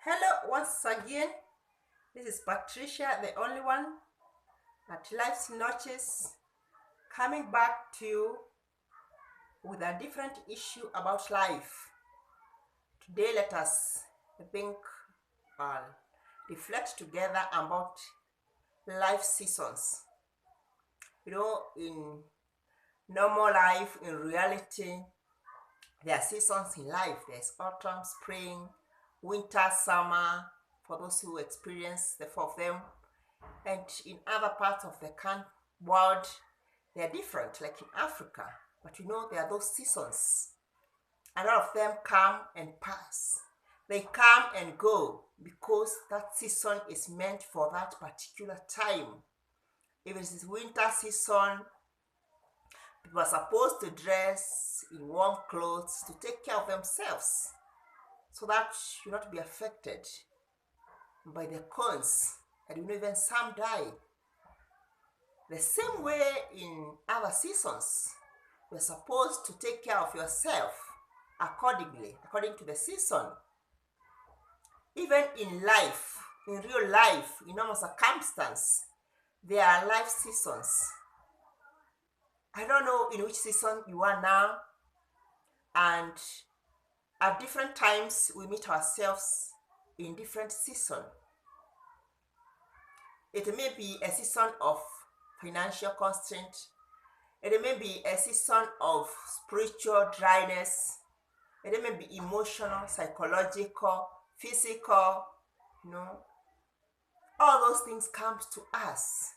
Hello, once again. This is Patricia, the only one at Life's Notches, coming back to you with a different issue about life. Today, let us think and reflect together about life seasons. In normal life, in reality, there are seasons in life. There's autumn, spring, winter, summer, for those who experience the four of them. And in other parts of the world, they are different, like in Africa. But there are those seasons. A lot of them come and pass. They come and go because that season is meant for that particular time. If it is winter season, people are supposed to dress in warm clothes to take care of themselves so that you not be affected by the cons, and even some die. The same way in other seasons, you're supposed to take care of yourself according to the season. Even in life, in real life, in normal circumstance, there are life seasons. I don't know in which season you are now, and at different times we meet ourselves in different season. It may be a season of financial constraint. It may be a season of spiritual dryness. It may be emotional, psychological, physical, all those things come to us.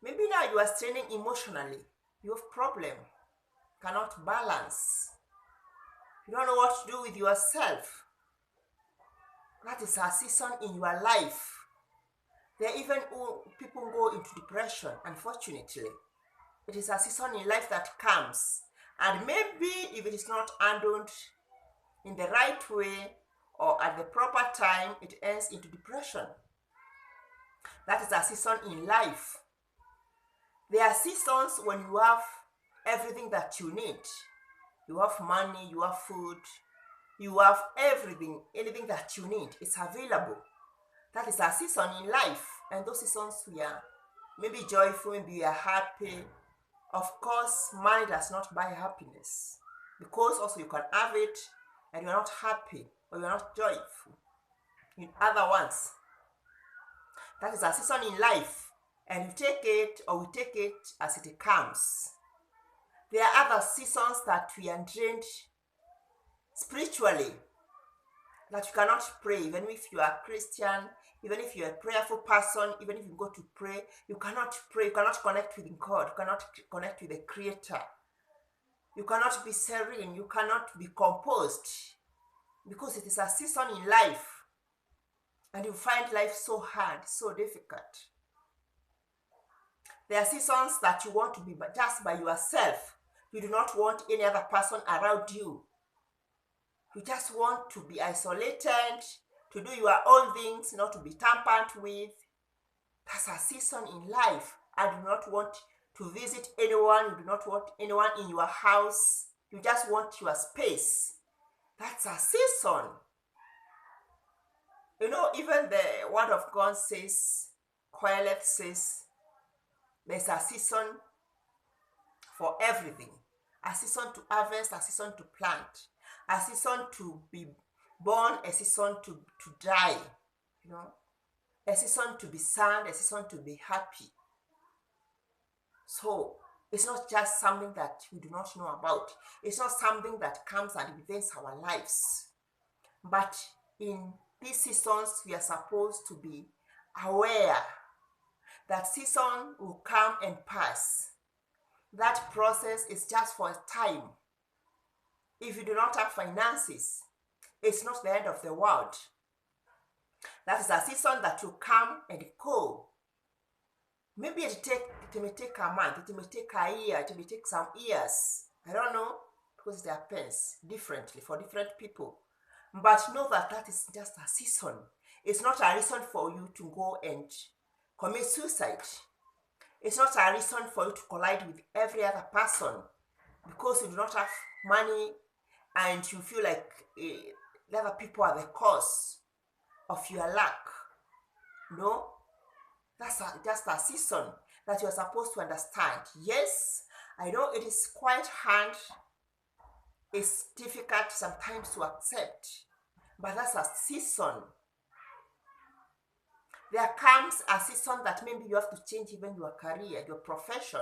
Maybe now you are straining emotionally. You have problem, cannot balance. You don't know what to do with yourself. That is a season in your life. There are even people go into depression, unfortunately. It is a season in life that comes. And maybe if it is not handled in the right way or at the proper time, it ends into depression. That is a season in life. There are seasons when you have everything that you need. You have money, you have food, you have everything, anything that you need. It's available. That is a season in life. And those seasons we are maybe joyful, maybe we are happy. Of course, money does not buy happiness. Because also you can have it and you are not happy or you are not joyful. In other ones, that is a season in life. And you take it or we take it as it comes. There are other seasons that we are drained spiritually, that you cannot pray, even if you are Christian, even if you're a prayerful person, even if you go to pray, you cannot pray, you cannot connect with God, you cannot connect with the Creator. You cannot be serene, you cannot be composed, because it is a season in life, and you find life so hard, so difficult. There are seasons that you want to be just by yourself. You do not want any other person around you. You just want to be isolated, to do your own things, not to be tampered with. That's a season in life. I do not want to visit anyone. You do not want anyone in your house. You just want your space. That's a season. Even the word of God says, Qoheleth says, there's a season for everything. A season to harvest, a season to plant, a season to be born, a season to die, a season to be sad, a season to be happy. So it's not just something that we do not know about. It's not something that comes and invades our lives. But in these seasons, we are supposed to be aware that season will come and pass. That process is just for a time. If you do not have finances, it's not the end of the world. That is a season that will come and go. Maybe it may take a month, it may take a year, it may take some years. I don't know, because it happens differently for different people. But know that that is just a season. It's not a reason for you to go and commit suicide. It's not a reason for you to collide with every other person because you do not have money and you feel like the other people are the cause. of your luck. No, that's just a season that you're supposed to understand. Yes, I know it is quite hard, it's difficult sometimes to accept, but that's a season. There comes a season that maybe you have to change even your career, your profession.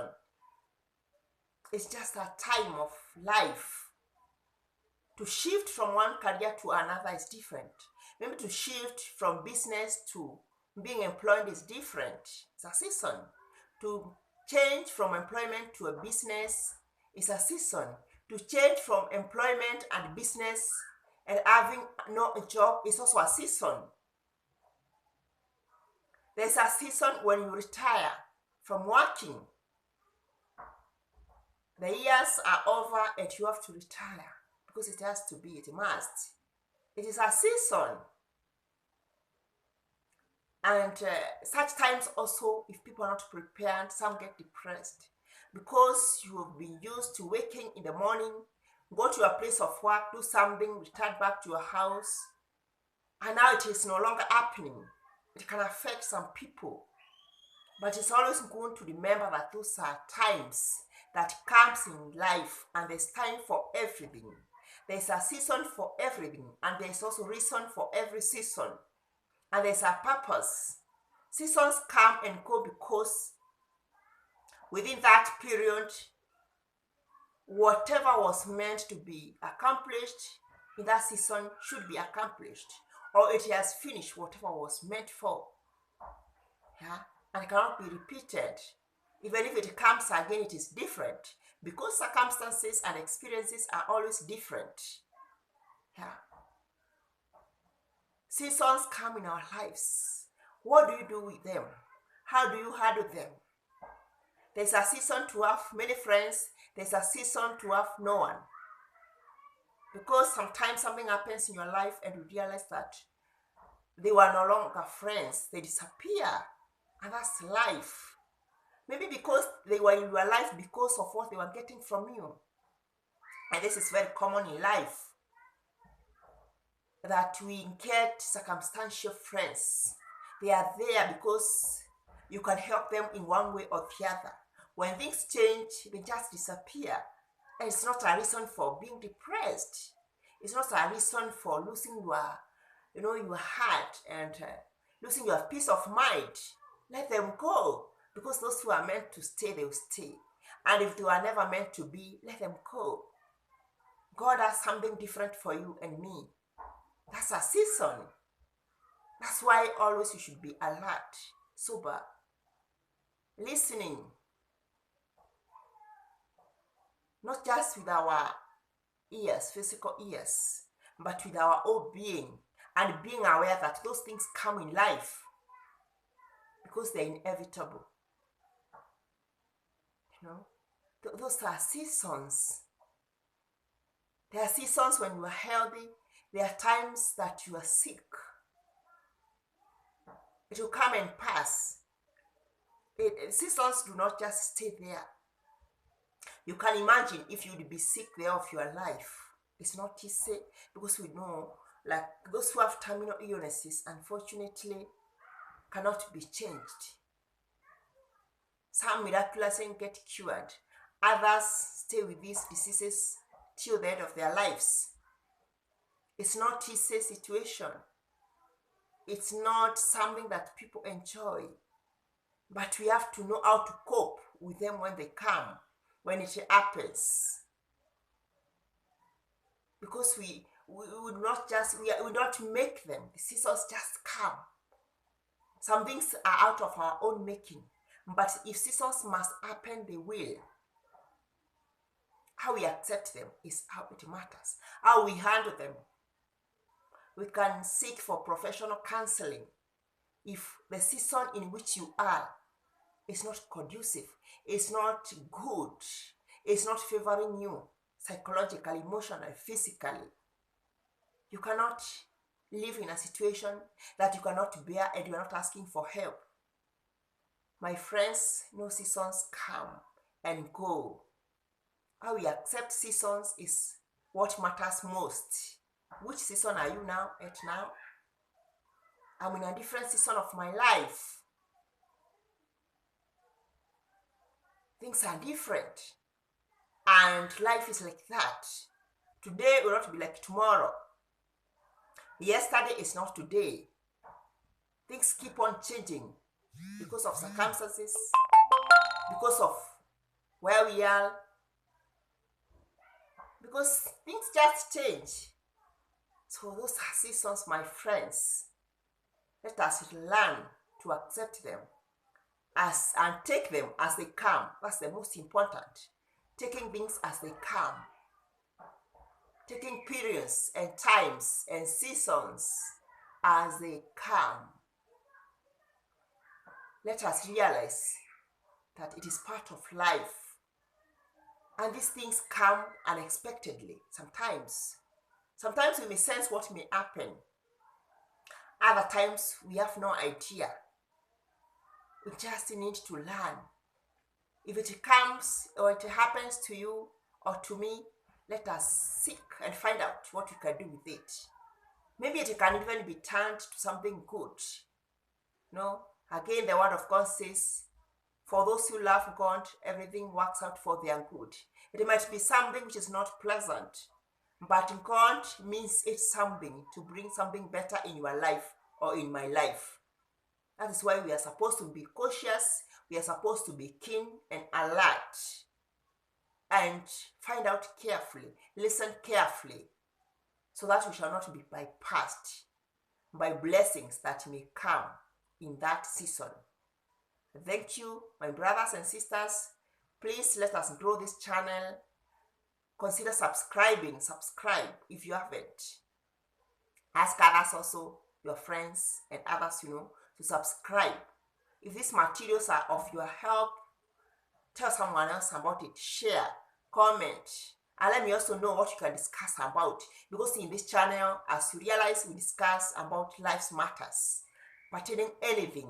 It's just a time of life. To shift from one career to another is different. Maybe to shift from business to being employed is different. It's a season. To change from employment to a business is a season. To change from employment and business and having no job is also a season. There's a season when you retire from working. The years are over and you have to retire because it has to be, it must. It is a season. And such times also, if people are not prepared, some get depressed because you have been used to waking in the morning, go to your place of work, do something, return back to your house, and now it is no longer happening. It can affect some people, but it's always good to remember that those are times that comes in life, and there's time for everything. There's a season for everything, and there's also reason for every season, and there's a purpose. Seasons come and go because within that period, whatever was meant to be accomplished in that season should be accomplished, or it has finished whatever was meant for. Yeah? And it cannot be repeated. Even if it comes again, it is different because circumstances and experiences are always different. Yeah. Seasons come in our lives. What do you do with them? How do you handle them? There's a season to have many friends. There's a season to have no one. Because sometimes something happens in your life and you realize that they were no longer friends. They disappear. And that's life. Maybe because they were in your life because of what they were getting from you. And this is very common in life, that we get circumstantial friends. They are there because you can help them in one way or the other. When things change, they just disappear. And it's not a reason for being depressed. It's not a reason for losing your heart and losing your peace of mind. Let them go. Because those who are meant to stay, they will stay. And if they were never meant to be, let them go. God has something different for you and me. That's a season. That's why always you should be alert, sober, listening. Not just with our ears, physical ears, but with our whole being. And being aware that those things come in life because they're inevitable. Those are seasons. There are seasons when you are healthy. There are times that you are sick. It will come and pass. Seasons do not just stay there. You can imagine if you would be sick there of your life. It's not easy because we know, like those who have terminal illnesses, unfortunately, cannot be changed. Some miraculously get cured. Others stay with these diseases till the end of their lives. It's not an easy situation. It's not something that people enjoy. But we have to know how to cope with them when they come, when it happens. Because we don't make them. The seasons just come. Some things are out of our own making. But if seasons must happen, they will. How we accept them is how it matters. How we handle them. We can seek for professional counseling if the season in which you are is not conducive, it's not good, it's not favoring you psychologically, emotionally, physically. You cannot live in a situation that you cannot bear and you are not asking for help. My friends, no seasons come and go. How we accept seasons is what matters most. Which season are you now at now? I'm in a different season of my life. Things are different. And life is like that. Today will not be like tomorrow. Yesterday is not today. Things keep on changing because of circumstances, because of where we are, because things just change. So those are seasons, my friends. Let us learn to accept them and take them as they come. That's the most important. Taking things as they come. Taking periods and times and seasons as they come. Let us realize that it is part of life. And these things come unexpectedly sometimes. Sometimes we may sense what may happen. Other times we have no idea. We just need to learn. If it comes or it happens to you or to me, let us seek and find out what we can do with it. Maybe it can even be turned to something good. No? Again, the word of God says, for those who love God, everything works out for their good. It might be something which is not pleasant, but God means it's something to bring something better in your life or in my life. That is why we are supposed to be cautious. We are supposed to be keen and alert and find out carefully, listen carefully, so that we shall not be bypassed by blessings that may come in that season. Thank you, my brothers and sisters. Please let us grow this channel. Consider subscribing. Subscribe if you haven't. Ask others also, your friends and others, to subscribe. If these materials are of your help, tell someone else about it. Share, comment, and let me also know what you can discuss about. Because in this channel, as you realize, we discuss about life's matters, pertaining anything.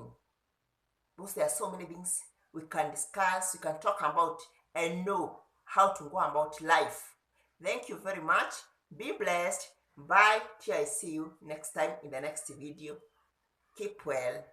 Because there are so many things we can discuss, we can talk about, and know how to go about life. Thank you very much. Be blessed. Bye. Till I see you next time in the next video. Keep well.